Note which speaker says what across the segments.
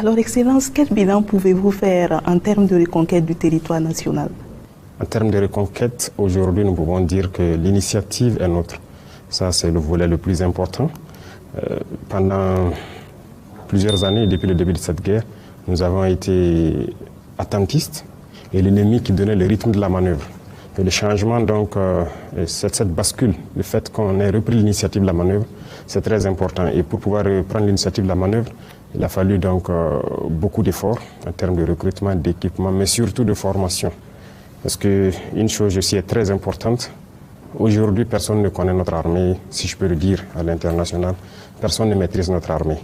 Speaker 1: Alors, Excellence, quel bilan pouvez-vous faire en termes de reconquête du territoire national?
Speaker 2: En termes de reconquête, aujourd'hui, nous pouvons dire que l'initiative est nôtre. Ça, c'est le volet le plus important. Pendant plusieurs années, depuis le début de cette guerre, nous avons été attentistes et l'ennemi qui donnait le rythme de la manœuvre. Et le changement, donc, cette bascule, le fait qu'on ait repris l'initiative de la manœuvre, c'est très important. Et pour pouvoir prendre l'initiative de la manœuvre, il a fallu donc beaucoup d'efforts en termes de recrutement, d'équipement, mais surtout de formation. Parce qu'une chose aussi est très importante. Aujourd'hui, personne ne connaît notre armée, si je peux le dire, à l'international. Personne ne maîtrise notre armée.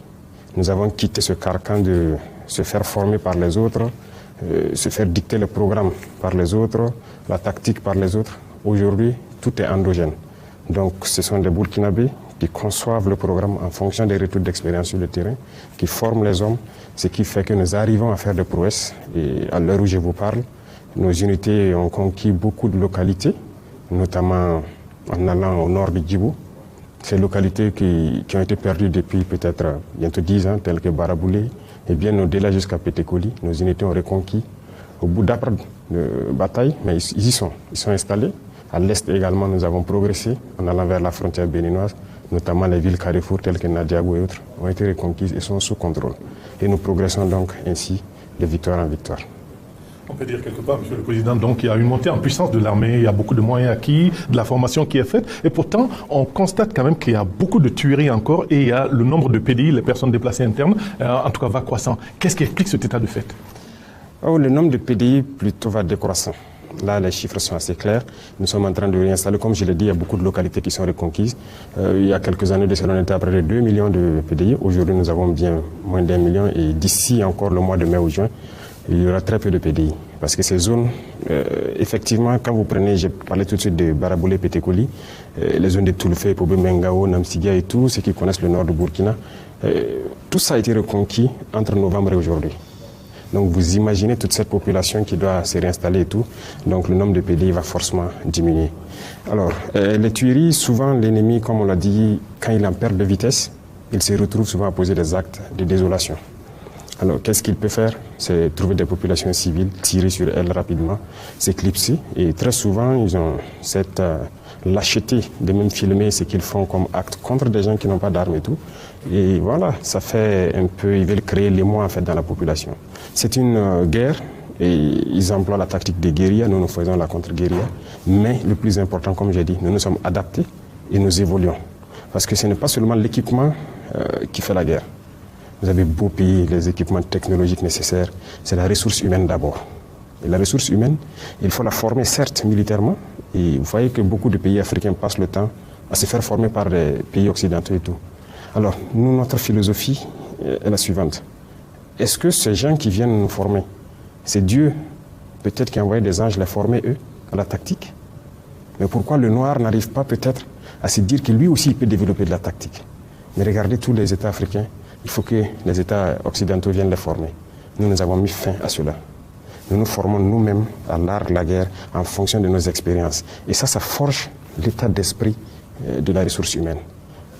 Speaker 2: Nous avons quitté ce carcan de se faire former par les autres, se faire dicter le programme par les autres, la tactique par les autres. Aujourd'hui, tout est endogène. Donc, ce sont des Burkinabés qui conçoivent le programme en fonction des retours d'expérience sur le terrain, qui forment les hommes, ce qui fait que nous arrivons à faire des prouesses. Et à l'heure où je vous parle, nos unités ont conquis beaucoup de localités, notamment en allant au nord de Djibou. Ces localités qui ont été perdues depuis peut-être bientôt 10 ans, telles que Baraboulé, et bien au-delà jusqu'à Pétékoli. Nos unités ont reconquis au bout d'après de bataille, mais ils y sont. Ils sont installés. À l'est également, nous avons progressé en allant vers la frontière béninoise, notamment les villes carrefour telles que Nadiago et autres ont été reconquises et sont sous contrôle. Et nous progressons donc ainsi de victoire en victoire.
Speaker 3: On peut dire quelque part, Monsieur le Président, donc il y a une montée en puissance de l'armée, il y a beaucoup de moyens acquis, de la formation qui est faite, et pourtant on constate quand même qu'il y a beaucoup de tueries encore et il y a le nombre de PDI, les personnes déplacées internes, en tout cas va croissant. Qu'est-ce qui explique cet état de fait?
Speaker 2: Le nombre de PDI plutôt va décroissant. Là, les chiffres sont assez clairs. Nous sommes en train de réinstaller, comme je l'ai dit, il y a beaucoup de localités qui sont reconquises. Il y a quelques années de cela, on était à près de 2 millions de PDI. Aujourd'hui, nous avons bien moins d'1 million et d'ici encore le mois de mai ou juin, il y aura très peu de PDI. Parce que ces zones, effectivement, quand vous prenez, j'ai parlé tout de suite de Baraboulé, Pétékoli, les zones de Toulfé, Pobé, Mengao, Namsigia et tout, ceux qui connaissent le nord de Burkina, tout ça a été reconquis entre novembre et aujourd'hui. Donc vous imaginez toute cette population qui doit se réinstaller et tout, donc le nombre de PDI va forcément diminuer. Alors, les tueries, souvent l'ennemi, comme on l'a dit, quand il en perd de vitesse, il se retrouve souvent à poser des actes de désolation. Alors, qu'est-ce qu'il peut faire? C'est trouver des populations civiles, tirer sur elles rapidement, s'éclipser. Et très souvent, ils ont cette lâcheté de même filmer ce qu'ils font comme acte contre des gens qui n'ont pas d'armes et tout. Et voilà, ça fait un peu, ils veulent créer l'émoi en fait dans la population. C'est une guerre et ils emploient la tactique des guérillas, nous faisons la contre-guérilla. Mais le plus important, comme j'ai dit, nous nous sommes adaptés et nous évoluons. Parce que ce n'est pas seulement l'équipement qui fait la guerre. Vous avez beau payer les équipements technologiques nécessaires, c'est la ressource humaine d'abord. Et la ressource humaine, il faut la former certes militairement, et vous voyez que beaucoup de pays africains passent le temps à se faire former par les pays occidentaux et tout. Alors, nous, notre philosophie est la suivante. Est-ce que ces gens qui viennent nous former, c'est Dieu peut-être qui a envoyé des anges les former, eux, à la tactique? Mais pourquoi le noir n'arrive pas peut-être à se dire que lui aussi il peut développer de la tactique? Mais regardez tous les États africains, il faut que les États occidentaux viennent les former. Nous avons mis fin à cela. Nous nous formons nous-mêmes à l'art de la guerre en fonction de nos expériences. Et ça forge l'état d'esprit de la ressource humaine.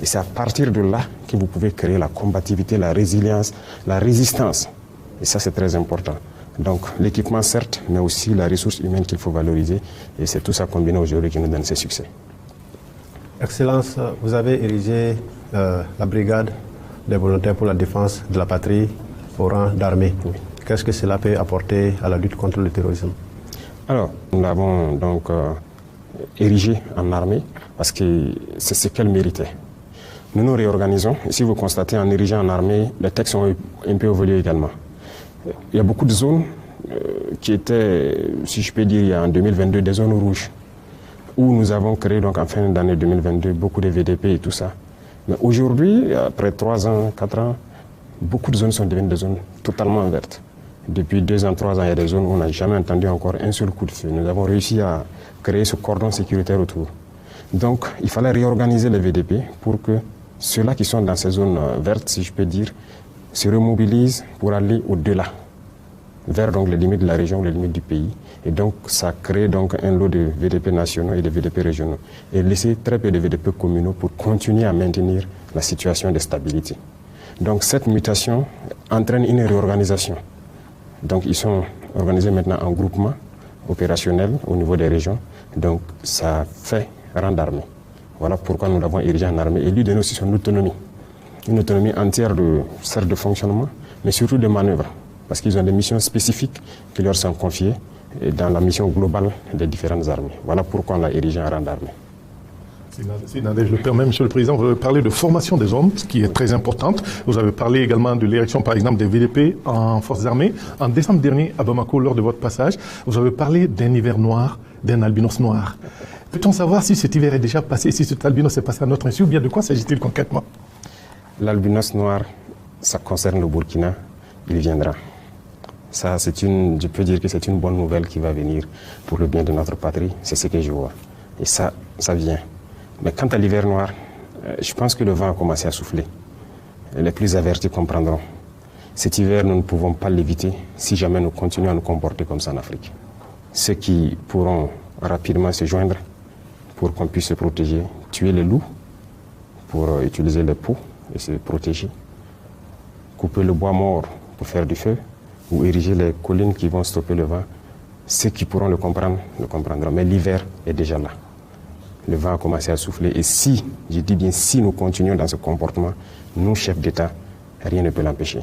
Speaker 2: Et c'est à partir de là que vous pouvez créer la combativité, la résilience, la résistance. Et ça, c'est très important. Donc, l'équipement, certes, mais aussi la ressource humaine qu'il faut valoriser. Et c'est tout ça combiné aujourd'hui qui nous donne ces succès.
Speaker 4: Excellence, vous avez érigé la brigade des volontaires pour la défense de la patrie au rang d'armée. Oui. Qu'est-ce que cela peut apporter à la lutte contre le terrorisme? Alors,
Speaker 2: nous l'avons donc érigé en armée parce que c'est ce qu'elle méritait. Nous nous réorganisons. Et si vous constatez, en érigeant en armée, les textes ont un peu évolué également. Il y a beaucoup de zones qui étaient, si je peux dire, en 2022, des zones rouges, où nous avons créé donc en fin d'année 2022 beaucoup de VDP et tout ça. Mais aujourd'hui, après 3 ans, 4 ans, beaucoup de zones sont devenues des zones totalement vertes. Depuis 2 ans, 3 ans, il y a des zones où on n'a jamais entendu encore un seul coup de feu. Nous avons réussi à créer ce cordon sécuritaire autour. Donc, il fallait réorganiser les VDP pour que ceux-là qui sont dans ces zones vertes, si je peux dire, se remobilisent pour aller au-delà, vers donc les limites de la région, les limites du pays. Et donc, ça crée donc un lot de VDP nationaux et de VDP régionaux. Et laisser très peu de VDP communaux pour continuer à maintenir la situation de stabilité. Donc cette mutation entraîne une réorganisation. Donc ils sont organisés maintenant en groupement opérationnel au niveau des régions. Donc ça fait rang d'armée. Voilà pourquoi nous l'avons érigé en armée et lui donne aussi son autonomie. Une autonomie entière de certes de fonctionnement, mais surtout de manœuvre. Parce qu'ils ont des missions spécifiques qui leur sont confiées dans la mission globale des différentes armées. Voilà pourquoi on l'a érigé en rang d'armée.
Speaker 3: Si Nadège le permet, Monsieur le Président, vous avez parlé de formation des hommes, ce qui est très importante. Vous avez parlé également de l'érection, par exemple, des VDP en forces armées. En décembre dernier, à Bamako, lors de votre passage, vous avez parlé d'un hiver noir, d'un albinos noir. Peut-on savoir si cet hiver est déjà passé, si cet albinos est passé à notre insu, ou bien de quoi s'agit-il concrètement?
Speaker 2: L'albinos noir, ça concerne le Burkina, il viendra. Ça, je peux dire que c'est une bonne nouvelle qui va venir pour le bien de notre patrie, c'est ce que je vois. Et ça vient. Mais quant à l'hiver noir, je pense que le vent a commencé à souffler. Les plus avertis comprendront. Cet hiver, nous ne pouvons pas l'éviter si jamais nous continuons à nous comporter comme ça en Afrique. Ceux qui pourront rapidement se joindre pour qu'on puisse se protéger, tuer les loups pour utiliser les peaux et se protéger, couper le bois mort pour faire du feu ou ériger les collines qui vont stopper le vent, ceux qui pourront le comprendre, le comprendront. Mais l'hiver est déjà là. Le vent a commencé à souffler et si, je dis bien si nous continuons dans ce comportement, nous, chefs d'État, rien ne peut l'empêcher.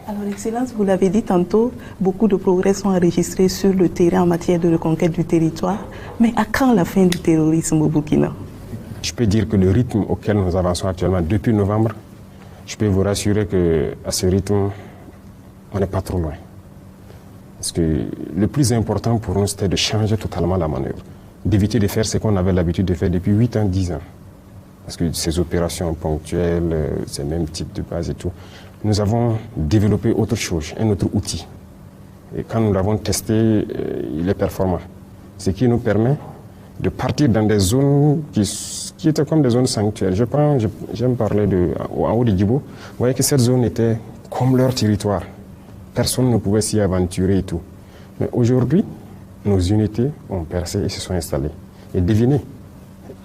Speaker 1: Alors, Excellence, vous l'avez dit tantôt, beaucoup de progrès sont enregistrés sur le terrain en matière de reconquête du territoire. Mais à quand la fin du terrorisme au Burkina?
Speaker 2: Je peux dire que le rythme auquel nous avançons actuellement depuis novembre, je peux vous rassurer qu'à ce rythme, on n'est pas trop loin. Parce que le plus important pour nous, c'était de changer totalement la manœuvre. D'éviter de faire ce qu'on avait l'habitude de faire depuis 8 ans, 10 ans. Parce que ces opérations ponctuelles, ces mêmes types de bases et tout, nous avons développé autre chose, un autre outil. Et quand nous l'avons testé, il est performant. Ce qui nous permet de partir dans des zones qui étaient comme des zones sanctuaires. J'aime parler en haut de Djibo. Vous voyez que cette zone était comme leur territoire. Personne ne pouvait s'y aventurer et tout. Mais aujourd'hui, nos unités ont percé et se sont installées. Et devinez,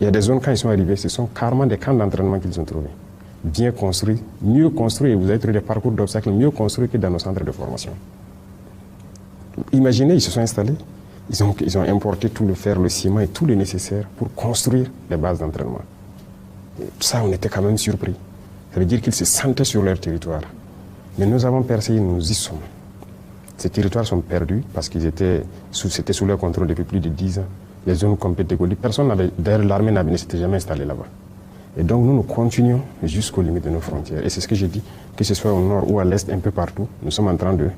Speaker 2: il y a des zones, quand ils sont arrivés, ce sont carrément des camps d'entraînement qu'ils ont trouvés. Bien construits, mieux construits, et vous avez trouvé des parcours d'obstacles mieux construits que dans nos centres de formation. Imaginez, ils se sont installés, ils ont importé tout le fer, le ciment et tout le nécessaire pour construire des bases d'entraînement. Ça, on était quand même surpris. Ça veut dire qu'ils se sentaient sur leur territoire. Mais nous avons percé, nous y sommes. Ces territoires sont perdus parce c'était sous leur contrôle depuis plus de 10 ans. Les zones complètes de Goli, d'ailleurs l'armée ne s'était jamais installée là-bas. Et donc nous continuons jusqu'aux limites de nos frontières. Et c'est ce que j'ai dit, que ce soit au nord ou à l'est, un peu partout, nous sommes en train de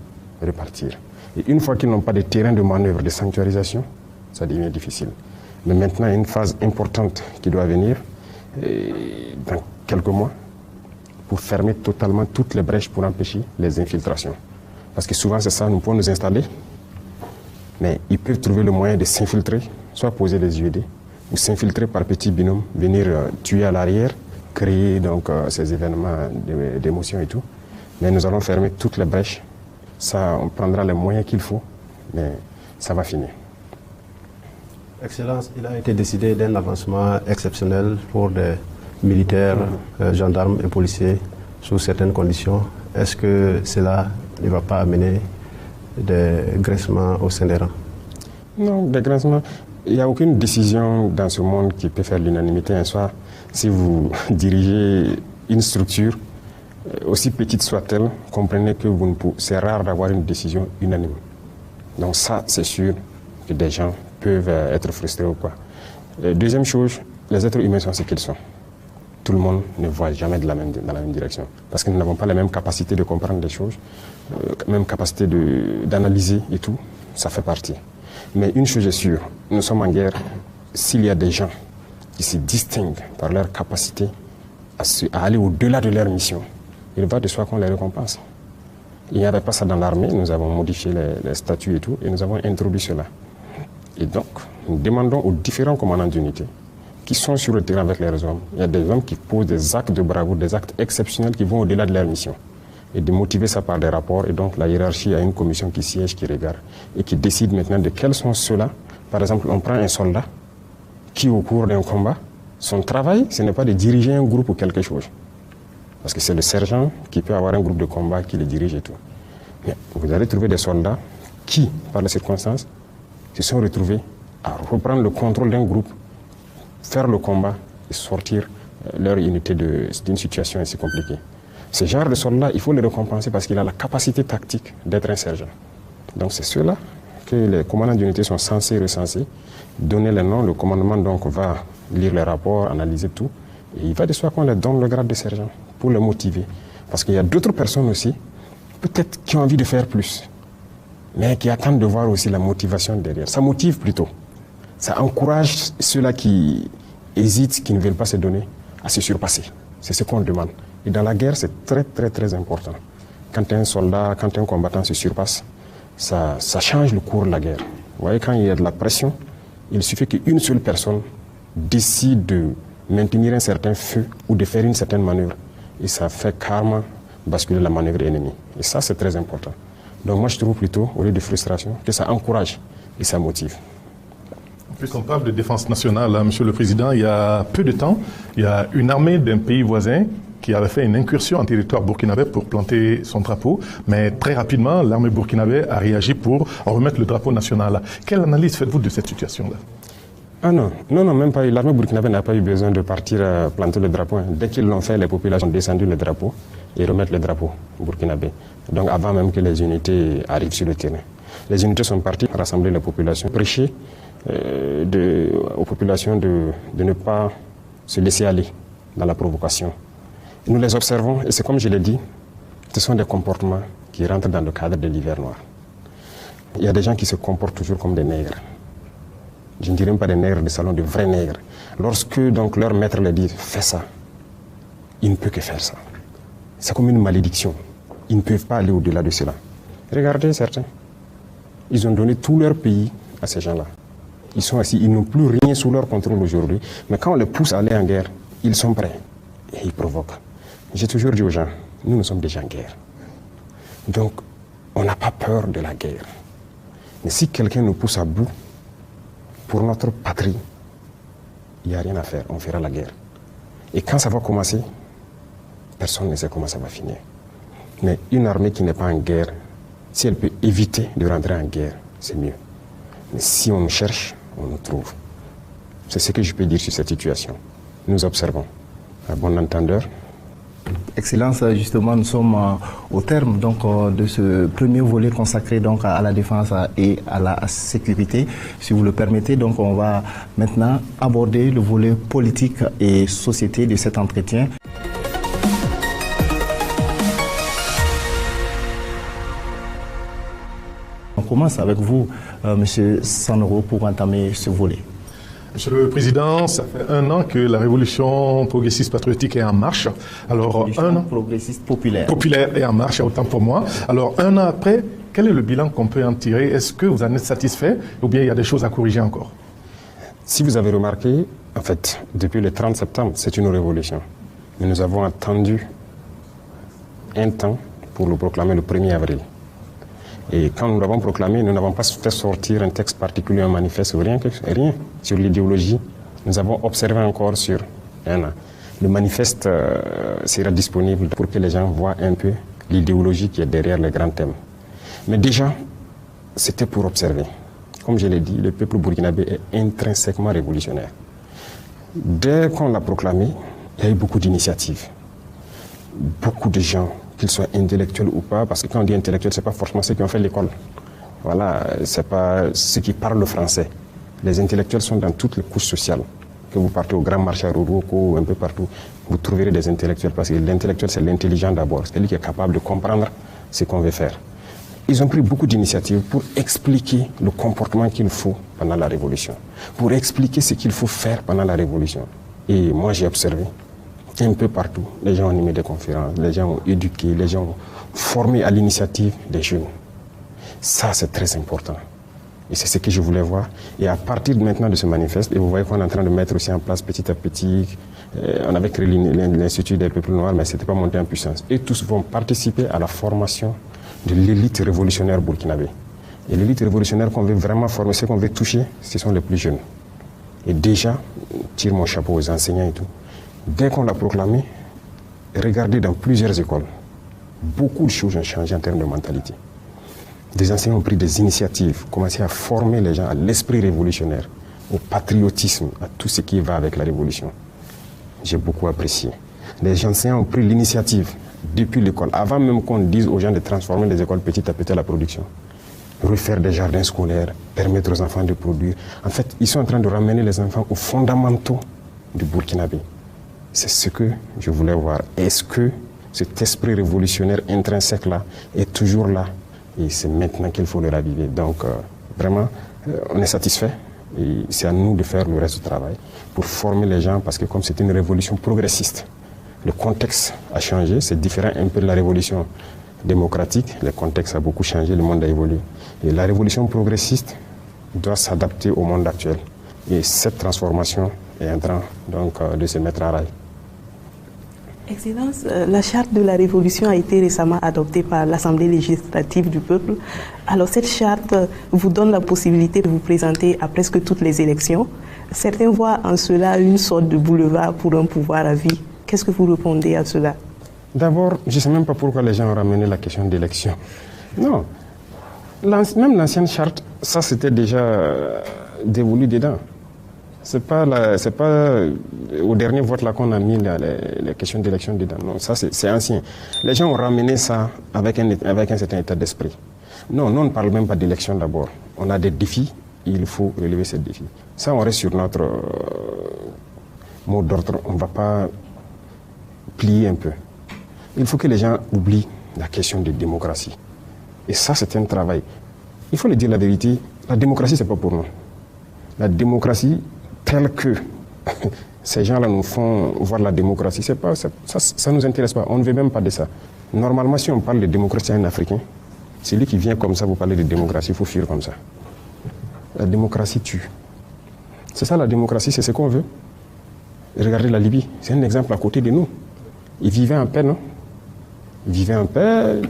Speaker 2: repartir. Et une fois qu'ils n'ont pas de terrain de manœuvre, de sanctuarisation, ça devient difficile. Mais maintenant, il y a une phase importante qui doit venir dans quelques mois pour fermer totalement toutes les brèches pour empêcher les infiltrations. Parce que souvent, c'est ça, nous pouvons nous installer, mais ils peuvent trouver le moyen de s'infiltrer, soit poser des UED, ou s'infiltrer par petits binômes, venir tuer à l'arrière, créer donc ces événements d'émotion et tout. Mais nous allons fermer toutes les brèches. Ça, on prendra les moyens qu'il faut, mais ça va finir.
Speaker 4: Excellence, il a été décidé d'un avancement exceptionnel pour des militaires, gendarmes et policiers sous certaines conditions. Est-ce que cela ne va pas amener des graissements au sein des rangs?
Speaker 2: Non, des graissements. Il n'y a aucune décision dans ce monde qui peut faire l'unanimité. Un soir, si vous dirigez une structure, aussi petite soit-elle, comprenez que c'est rare d'avoir une décision unanime. Donc ça, c'est sûr que des gens peuvent être frustrés ou quoi. Deuxième chose, les êtres humains sont ce qu'ils sont. Tout le monde ne voit jamais dans la même direction. Parce que nous n'avons pas la même capacité de comprendre les choses, même capacité d'analyser et tout, ça fait partie. Mais une chose est sûre, nous sommes en guerre. S'il y a des gens qui se distinguent par leur capacité à aller au-delà de leur mission, il va de soi qu'on les récompense. Il n'y avait pas ça dans l'armée, nous avons modifié les statuts et tout, et nous avons introduit cela. Et donc, nous demandons aux différents commandants d'unité qui sont sur le terrain avec leurs hommes. Il y a des hommes qui posent des actes de bravoure, des actes exceptionnels qui vont au-delà de leur mission. Et de motiver ça par des rapports. Et donc, la hiérarchie a une commission qui siège, qui regarde et qui décide maintenant de quels sont ceux-là. Par exemple, on prend un soldat qui, au cours d'un combat, son travail, ce n'est pas de diriger un groupe ou quelque chose. Parce que c'est le sergent qui peut avoir un groupe de combat qui le dirige et tout. Mais vous allez trouver des soldats qui, par les circonstances, se sont retrouvés à reprendre le contrôle d'un groupe, faire le combat et sortir leur unité d'une situation assez compliquée. Ce genre de soldat, il faut le récompenser parce qu'il a la capacité tactique d'être un sergent. Donc c'est ceux-là que les commandants d'unité sont censés recenser, donner les noms. Le commandement donc va lire les rapports, analyser tout. Et il va de soi qu'on leur donne le grade de sergent pour les motiver. Parce qu'il y a d'autres personnes aussi, peut-être qui ont envie de faire plus, mais qui attendent de voir aussi la motivation derrière. Ça motive plutôt. Ça encourage ceux-là qui hésitent, qui ne veulent pas se donner, à se surpasser. C'est ce qu'on demande. Et dans la guerre, c'est très, très, très important. Quand un soldat, quand un combattant se surpasse, ça change le cours de la guerre. Vous voyez, quand il y a de la pression, il suffit qu'une seule personne décide de maintenir un certain feu ou de faire une certaine manœuvre. Et ça fait carrément basculer la manœuvre ennemie. Et ça, c'est très important. Donc moi, je trouve plutôt, au lieu de frustration, que ça encourage et ça motive.
Speaker 3: Puisqu'on parle de défense nationale, hein, Monsieur le Président, il y a peu de temps, il y a une armée d'un pays voisin qui avait fait une incursion en territoire burkinabé pour planter son drapeau, mais très rapidement, l'armée burkinabé a réagi pour remettre le drapeau national. Quelle analyse faites-vous de cette situation-là?
Speaker 2: Ah non, même pas. L'armée burkinabé n'a pas eu besoin de partir planter le drapeau. Dès qu'ils l'ont fait, les populations ont descendu le drapeau et remettre le drapeau burkinabé. Donc avant même que les unités arrivent sur le terrain. Les unités sont parties rassembler les populations, prêcher aux populations de ne pas se laisser aller dans la provocation. Et nous les observons et c'est comme je l'ai dit, ce sont des comportements qui rentrent dans le cadre de l'hiver noir. Il y a des gens qui se comportent toujours comme des nègres. Je ne dirais même pas des nègres de salon, de vrais nègres. Lorsque donc leur maître leur dit « fais ça », il ne peut que faire ça. C'est comme une malédiction. Ils ne peuvent pas aller au-delà de cela. Regardez certains. Ils ont donné tout leur pays à ces gens-là. Ils sont assis, ils n'ont plus rien sous leur contrôle aujourd'hui. Mais quand on les pousse à aller en guerre, ils sont prêts. Et ils provoquent. J'ai toujours dit aux gens, nous sommes déjà en guerre. Donc, on n'a pas peur de la guerre. Mais si quelqu'un nous pousse à bout, pour notre patrie, il n'y a rien à faire, on fera la guerre. Et quand ça va commencer, personne ne sait comment ça va finir. Mais une armée qui n'est pas en guerre, si elle peut éviter de rentrer en guerre, c'est mieux. Mais si on nous cherche, on nous trouve. C'est ce que je peux dire sur cette situation. Nous observons. À bon entendeur.
Speaker 5: Excellence, justement, nous sommes au terme donc, de ce premier volet consacré donc, à la défense et à la sécurité. Si vous le permettez, donc, on va maintenant aborder le volet politique et société de cet entretien. On commence avec vous, M. Sanoro, pour entamer ce volet.
Speaker 3: Monsieur le Président, ça fait 1 an que la révolution progressiste patriotique est en marche. Alors, 1 an
Speaker 5: progressiste populaire.
Speaker 3: Populaire est en marche, autant pour moi. Alors, 1 an après, quel est le bilan qu'on peut en tirer? Est-ce que vous en êtes satisfait ou bien il y a des choses à corriger encore?
Speaker 2: Si vous avez remarqué, en fait, depuis le 30 septembre, c'est une révolution. Mais nous avons attendu un temps pour le proclamer le 1er avril. Et quand nous l'avons proclamé, nous n'avons pas fait sortir un texte particulier, un manifeste, rien sur l'idéologie. Nous avons observé encore sur 1 an. Le manifeste sera disponible pour que les gens voient un peu l'idéologie qui est derrière les grands thèmes. Mais déjà, c'était pour observer. Comme je l'ai dit, le peuple burkinabé est intrinsèquement révolutionnaire. Dès qu'on l'a proclamé, il y a eu beaucoup d'initiatives. Beaucoup de gens, qu'ils soient intellectuels ou pas, parce que quand on dit intellectuel, ce n'est pas forcément ceux qui ont fait l'école. Voilà, ce n'est pas ceux qui parlent le français. Les intellectuels sont dans toutes les couches sociales. Que vous partez au grand marché à Roroko ou un peu partout, vous trouverez des intellectuels, parce que l'intellectuel, c'est l'intelligent d'abord. C'est lui qui est capable de comprendre ce qu'on veut faire. Ils ont pris beaucoup d'initiatives pour expliquer le comportement qu'il faut pendant la Révolution, pour expliquer ce qu'il faut faire pendant la Révolution. Et moi, j'ai observé un peu partout, les gens ont animé des conférences, les gens ont éduqué, les gens ont formé à l'initiative des jeunes. Ça, c'est très important. Et c'est ce que je voulais voir. Et à partir maintenant de ce manifeste, et vous voyez qu'on est en train de mettre aussi en place petit à petit, on avait créé l'Institut des peuples noirs, mais ce n'était pas monté en puissance. Et tous vont participer à la formation de l'élite révolutionnaire burkinabé. Et l'élite révolutionnaire qu'on veut vraiment former, ceux qu'on veut toucher, ce sont les plus jeunes. Et déjà, je tire mon chapeau aux enseignants et tout. Dès qu'on l'a proclamé, Regardez dans plusieurs écoles, beaucoup de choses ont changé en termes de mentalité. Des enseignants ont pris des initiatives, commencé à former les gens à l'esprit révolutionnaire, au patriotisme, à tout ce qui va avec la révolution. J'ai beaucoup apprécié. Les enseignants ont pris l'initiative depuis l'école, avant même qu'on dise aux gens de transformer les écoles petit à petit à la production. Refaire des jardins scolaires, permettre aux enfants de produire. En fait, ils sont en train de ramener les enfants aux fondamentaux du Burkinabé. C'est ce que je voulais voir. Est-ce que cet esprit révolutionnaire intrinsèque-là est toujours là? Et c'est maintenant qu'il faut le raviver. Donc, vraiment, on est satisfait. Et c'est à nous de faire le reste du travail pour former les gens, parce que comme c'est une révolution progressiste, le contexte a changé, c'est différent un peu de la révolution démocratique, le contexte a beaucoup changé, le monde a évolué. Et la révolution progressiste doit s'adapter au monde actuel. Et cette transformation est en train donc, de se mettre en rail.
Speaker 1: Excellence, la charte de la Révolution a été récemment adoptée par l'Assemblée législative du peuple. Alors cette charte vous donne la possibilité de vous présenter à presque toutes les élections. Certains voient en cela une sorte de boulevard pour un pouvoir à vie. Qu'est-ce que vous répondez à cela?
Speaker 2: D'abord, je ne sais même pas pourquoi les gens ont ramené la question d'élection. Non, même l'ancienne charte, ça c'était déjà dévolu dedans. C'est pas au dernier vote là qu'on a mis les questions d'élection dedans. Non, ça c'est ancien. Les gens ont ramené ça avec un certain état d'esprit. Non, nous on ne parle même pas d'élection d'abord. On a des défis, et il faut relever ces défis. Ça, on reste sur notre mot d'ordre. On ne va pas plier un peu. Il faut que les gens oublient la question de démocratie. Et ça, c'est un travail. Il faut le dire la vérité, la démocratie, ce n'est pas pour nous. La démocratie, telle que ces gens-là nous font voir la démocratie, ça ne nous intéresse pas. On ne veut même pas de ça. Normalement, si on parle de démocratie à un Africain, c'est lui qui vient comme ça, vous parlez de démocratie, il faut fuir comme ça. La démocratie tue. C'est ça la démocratie, c'est ce qu'on veut. Regardez la Libye, c'est un exemple à côté de nous. Ils vivaient en paix, non? Ils vivaient en paix,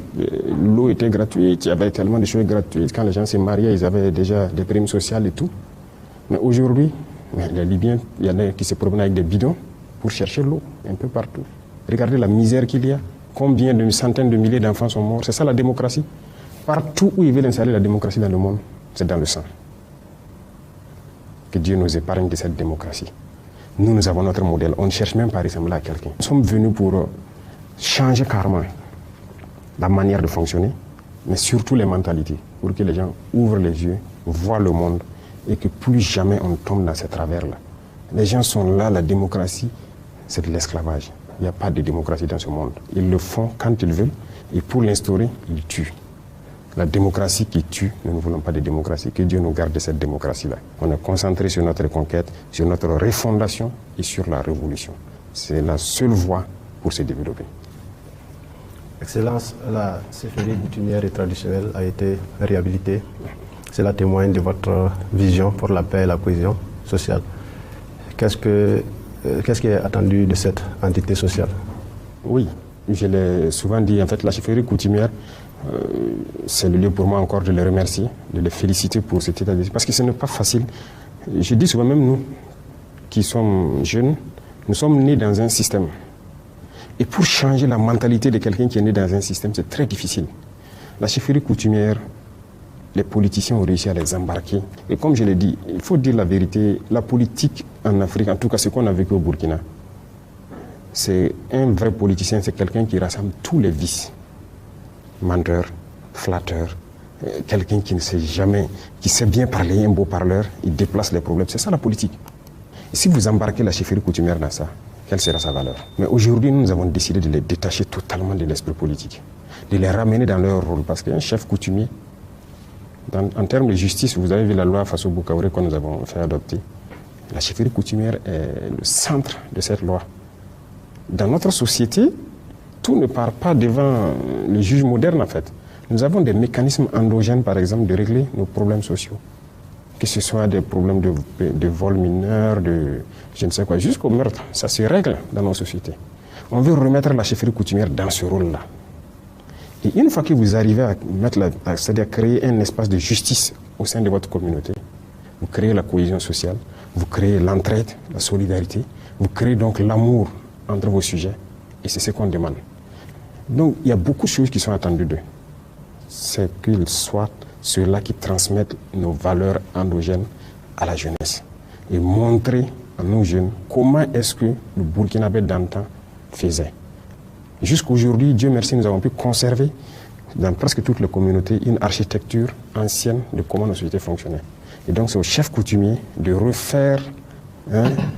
Speaker 2: l'eau était gratuite, il y avait tellement de choses gratuites. Quand les gens se mariaient, ils avaient déjà des primes sociales et tout. Mais aujourd'hui, les Libyens, il y en a qui se promènent avec des bidons pour chercher l'eau un peu partout. Regardez la misère qu'il y a. Combien de centaines de milliers d'enfants sont morts. C'est ça la démocratie. Partout où ils veulent installer la démocratie dans le monde, c'est dans le sang. Que Dieu nous épargne de cette démocratie. Nous avons notre modèle. On ne cherche même pas à ressembler à quelqu'un. Nous sommes venus pour changer carrément la manière de fonctionner, mais surtout les mentalités, pour que les gens ouvrent les yeux, voient le monde, et que plus jamais on tombe dans ces travers-là. Les gens sont là, la démocratie, c'est de l'esclavage. Il n'y a pas de démocratie dans ce monde. Ils le font quand ils veulent, et pour l'instaurer, ils tuent. La démocratie qui tue, nous ne voulons pas de démocratie. Que Dieu nous garde de cette démocratie-là. On est concentré sur notre conquête, sur notre refondation et sur la révolution. C'est la seule voie pour se développer.
Speaker 4: Excellence, la chefferie coutumière et traditionnelle a été réhabilitée. Cela témoigne de votre vision pour la paix et la cohésion sociale. Qu'est-ce qui est attendu de cette entité sociale?
Speaker 2: Oui, je l'ai souvent dit. En fait, la chefferie coutumière, c'est le lieu pour moi encore de les remercier, de les féliciter pour cet état d'esprit. Parce que ce n'est pas facile. Je dis souvent, même nous, qui sommes jeunes, nous sommes nés dans un système. Et pour changer la mentalité de quelqu'un qui est né dans un système, c'est très difficile. La chefferie coutumière, les politiciens ont réussi à les embarquer. Et comme je l'ai dit, il faut dire la vérité, la politique en Afrique, en tout cas ce qu'on a vécu au Burkina, c'est un vrai politicien, c'est quelqu'un qui rassemble tous les vices. Menteur, flatteur, quelqu'un qui ne sait jamais, qui sait bien parler, un beau parleur, il déplace les problèmes. C'est ça la politique. Et si vous embarquez la chefferie coutumière dans ça, quelle sera sa valeur? Mais aujourd'hui, nous avons décidé de les détacher totalement de l'esprit politique, de les ramener dans leur rôle. Parce qu'un chef coutumier, en termes de justice, vous avez vu la loi Faso Boukaouré que nous avons fait adopter. La chefferie coutumière est le centre de cette loi. Dans notre société, tout ne part pas devant le juge moderne en fait. Nous avons des mécanismes endogènes, par exemple, de régler nos problèmes sociaux. Que ce soit des problèmes de vol mineur, de je ne sais quoi, jusqu'au meurtre. Ça se règle dans nos sociétés. On veut remettre la chefferie coutumière dans ce rôle-là. Et une fois que vous arrivez à c'est-à-dire créer un espace de justice au sein de votre communauté, vous créez la cohésion sociale, vous créez l'entraide, la solidarité, vous créez donc l'amour entre vos sujets. Et c'est ce qu'on demande. Donc, il y a beaucoup de choses qui sont attendues d'eux. C'est qu'ils soient ceux-là qui transmettent nos valeurs endogènes à la jeunesse. Et montrer à nos jeunes comment est-ce que le Burkinabé d'antan faisait. Jusqu'aujourd'hui, Dieu merci, nous avons pu conserver dans presque toutes les communautés une architecture ancienne de comment nos sociétés fonctionnaient. Et donc, c'est au chef coutumier de refaire,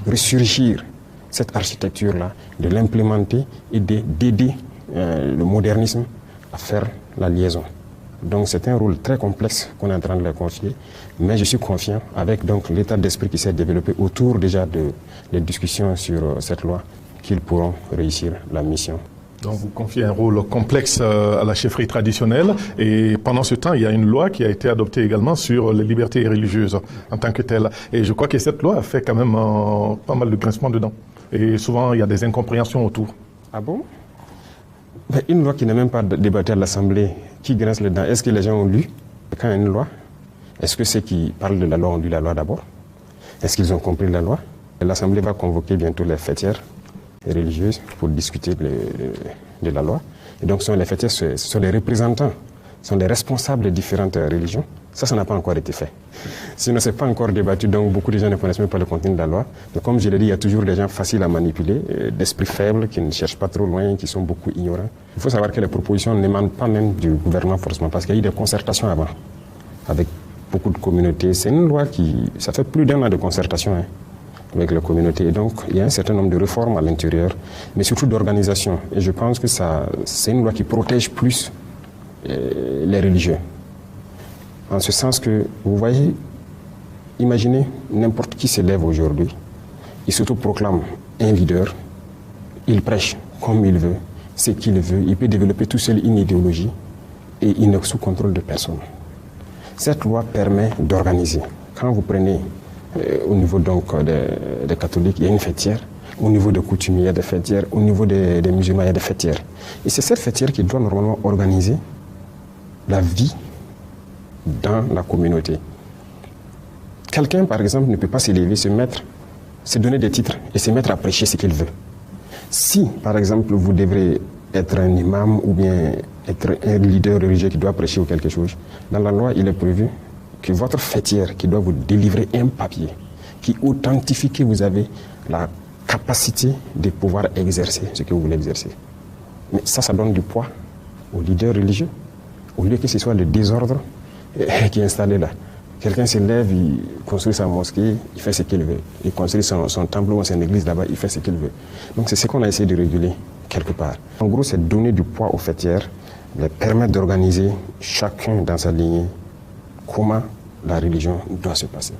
Speaker 2: ressurgir cette architecture-là, de l'implémenter et d'aider le modernisme à faire la liaison. Donc c'est un rôle très complexe qu'on est en train de leur confier, mais je suis confiant avec donc l'état d'esprit qui s'est développé autour déjà des discussions sur cette loi qu'ils pourront réussir la mission.
Speaker 3: Donc vous confiez un rôle complexe à la chefferie traditionnelle et pendant ce temps, il y a une loi qui a été adoptée également sur les libertés religieuses en tant que telle. Et je crois que cette loi a fait quand même pas mal de grincements dedans. Et souvent, il y a des incompréhensions autour.
Speaker 2: Ah bon? Mais une loi qui n'est même pas débattue à l'Assemblée, qui grince les dents, est-ce que les gens ont lu quand il y a une loi? Est-ce que ceux qui parlent de la loi ont lu la loi d'abord? Est-ce qu'ils ont compris la loi? L'Assemblée va convoquer bientôt les fêtières religieuses pour discuter de la loi. Et donc, les fêtières, ce sont les représentants, ce sont les responsables des différentes religions. Ça n'a pas encore été fait. Sinon, ce n'est pas encore débattu, donc beaucoup de gens ne connaissent même pas le contenu de la loi. Mais comme je l'ai dit, il y a toujours des gens faciles à manipuler, d'esprit faible, qui ne cherchent pas trop loin, qui sont beaucoup ignorants. Il faut savoir que les propositions n'émanent pas même du gouvernement forcément, parce qu'il y a eu des concertations avant, avec beaucoup de communautés. C'est une loi ça fait plus d'1 an de concertation avec les communautés. Et donc, il y a un certain nombre de réformes à l'intérieur, mais surtout d'organisation. Et je pense que c'est une loi qui protège plus les religieux. En ce sens que, vous voyez, imaginez n'importe qui se lève aujourd'hui, il s'autoproclame un leader, il prêche comme il veut, ce qu'il veut, il peut développer tout seul une idéologie et il n'est sous contrôle de personne. Cette loi permet d'organiser. Quand vous prenez au niveau donc des catholiques, il y a une fêtière, au niveau des coutumiers, il y a des fêtières, au niveau des musulmans, il y a des fêtières. Et c'est cette fêtière qui doit normalement organiser la vie dans la communauté. Quelqu'un, par exemple, ne peut pas s'élever, se donner des titres et se mettre à prêcher ce qu'il veut. Si, par exemple, vous devrez être un imam ou bien être un leader religieux qui doit prêcher ou quelque chose, dans la loi, il est prévu que votre fêtière qui doit vous délivrer un papier qui authentifie que vous avez la capacité de pouvoir exercer ce que vous voulez exercer. Mais ça donne du poids aux leaders religieux, au lieu que ce soit le désordre qui est installé là. Quelqu'un se lève, il construit sa mosquée, il fait ce qu'il veut. Il construit son temple ou son église là-bas, il fait ce qu'il veut. Donc c'est ce qu'on a essayé de réguler quelque part. En gros, c'est donner du poids aux fêtières, les permettre d'organiser chacun dans sa lignée comment la religion doit se passer.